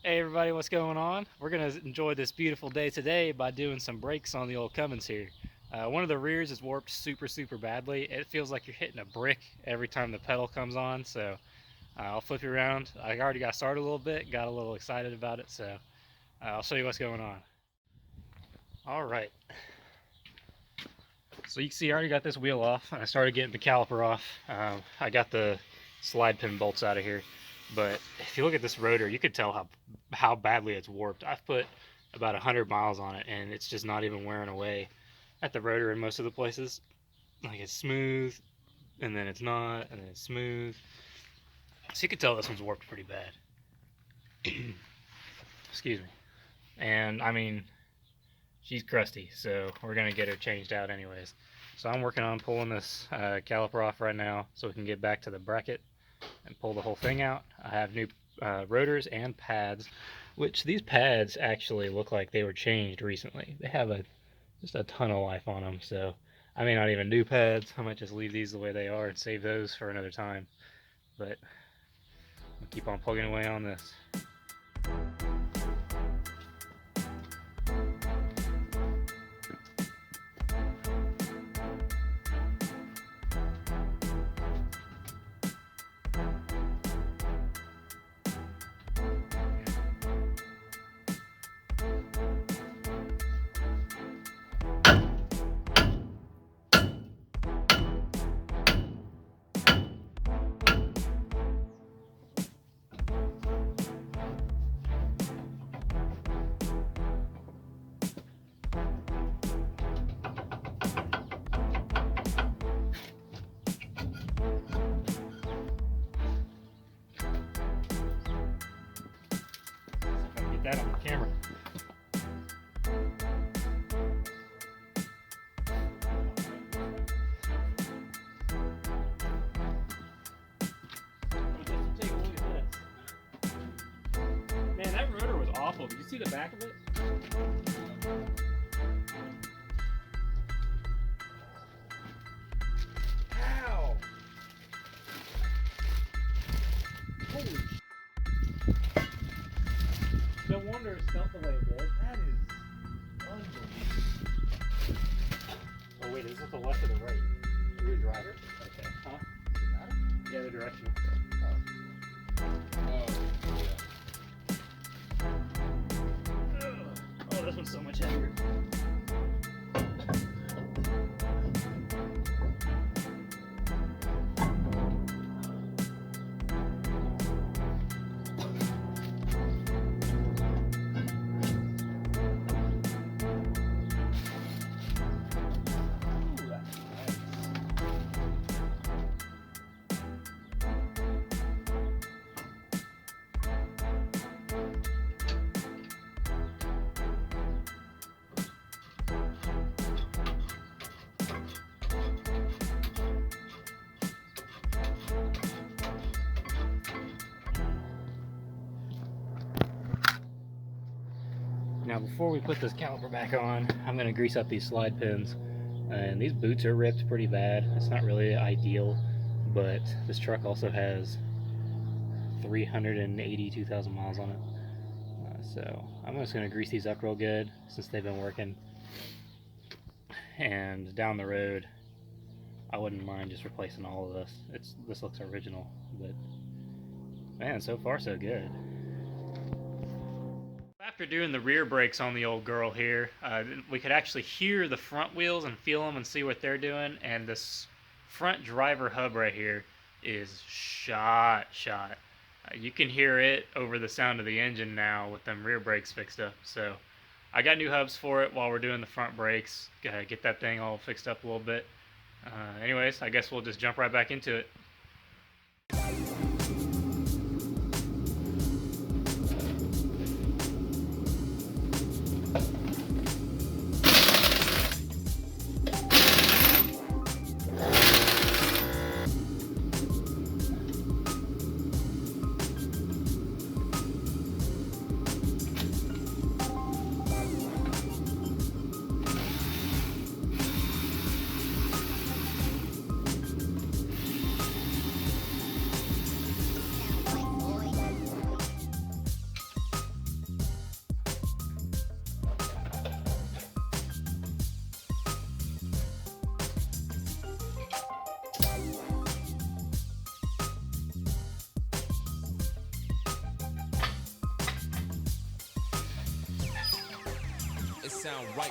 Hey everybody, what's going on? We're gonna enjoy this beautiful day today by doing some brakes on the old Cummins here. One of the rears is warped super badly. It feels like you're hitting a brick every time the pedal comes on, so I'll flip you around. I already got started a little bit, got a little excited about it, so I'll show you what's going on. Alright, so you can see I already got this wheel off. I started getting the caliper off. I got the slide pin bolts out of here. But if you look at this rotor, you could tell how badly it's warped. I've put about 100 miles on it, and it's just not even wearing away at the rotor in most of the places. Like, it's smooth, and then it's not, and then it's smooth. So you can tell this one's warped pretty bad. Excuse me. And I mean, she's crusty, so we're gonna get her changed out anyways. So I'm working on pulling this caliper off right now so we can get back to the bracket and pull the whole thing out. I have new rotors and pads, which these pads actually look like they were changed recently. They have just a ton of life on them, so I may not even do pads. I might just leave these the way they are and save those for another time. But I'll keep on plugging away on this. That on the camera. Take a look at this. Man, that rotor was awful. Did you see the back of it? Ow! Holy sh**. No wonder it smelled the way it did. That is unbelievable. Oh wait, is it the left or the right? Rear driver? Okay. Huh? Does it matter? Yeah, the directional. Oh, yeah. Oh, this one's so much heavier. Now before we put this caliper back on, I'm going to grease up these slide pins. And these boots are ripped pretty bad. It's not really ideal, but this truck also has 382,000 miles on it. So I'm just going to grease these up real good since they've been working. And down the road, I wouldn't mind just replacing all of this. This looks original, but man, so far so good. After doing the rear brakes on the old girl here, we could actually hear the front wheels and feel them and see what they're doing. And this front driver hub right here is shot. You can hear it over the sound of the engine now with them rear brakes fixed up. So I got new hubs for it while we're doing the front brakes. Gotta get that thing all fixed up a little bit. Anyways, I guess we'll just jump right back into it. sound right.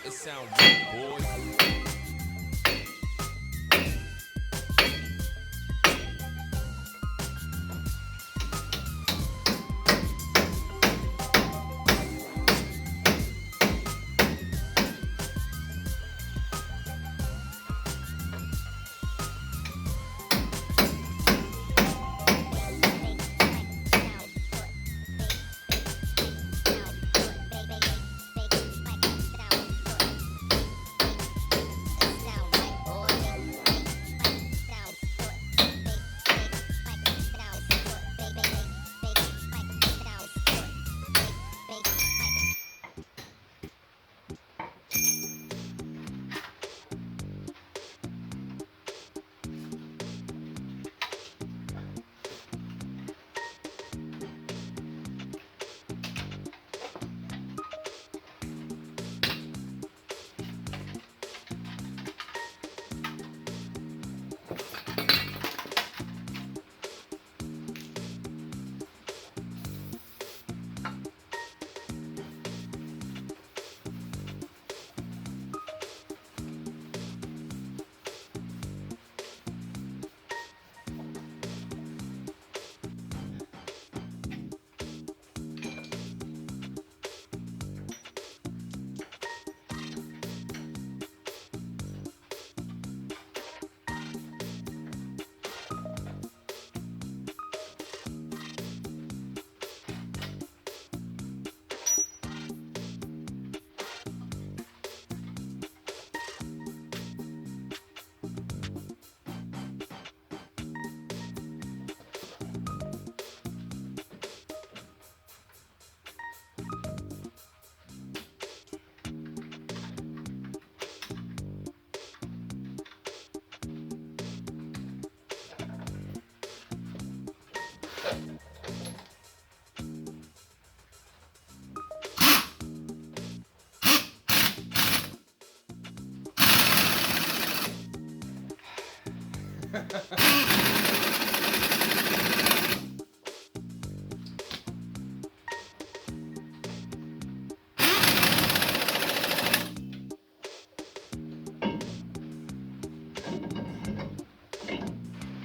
It sound right, boy.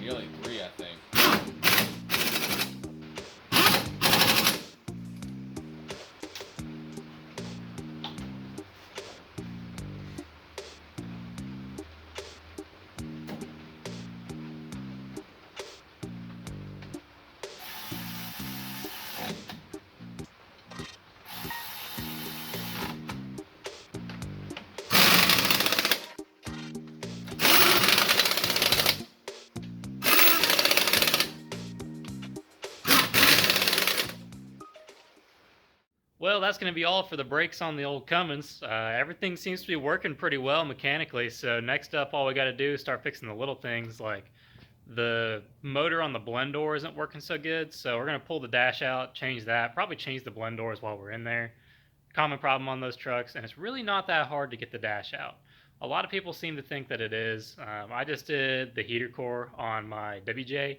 Nearly 3, I think. Well, that's going to be all for the brakes on the old Cummins. Everything seems to be working pretty well mechanically, so next up all we got to do is start fixing the little things like the motor on the blend door isn't working so good, so we're going to pull the dash out, change that, probably change the blend doors while we're in there. Common problem on those trucks, and it's really not that hard to get the dash out. A lot of people seem to think that it is. I just did the heater core on my WJ,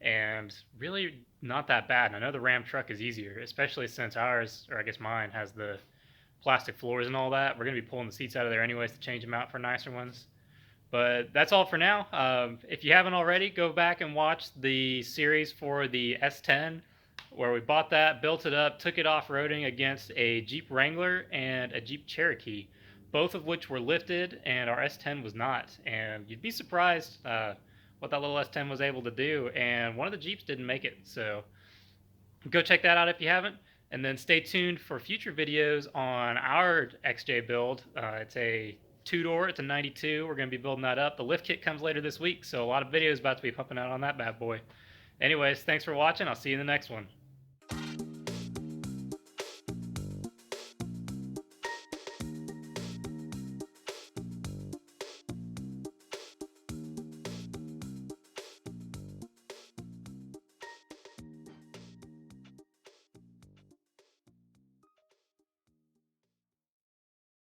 and really not that bad. And I know the Ram truck is easier, especially since ours, or I guess mine, has the plastic floors and all that. We're going to be pulling the seats out of there anyways to change them out for nicer ones. But that's all for now. If you haven't already, go back and watch the series for the S10 where we bought that, built it up, took it off-roading against a Jeep Wrangler and a Jeep Cherokee, both of which were lifted, and our S10 was not. And you'd be surprised what that little S10 was able to do, and one of the Jeeps didn't make it. So go check that out if you haven't, and then stay tuned for future videos on our XJ build. It's a two-door, it's a 92. We're going to be building that up. The lift kit comes later this week, so a lot of videos about to be pumping out on that bad boy. Anyways, thanks for watching. I'll see you in the next one.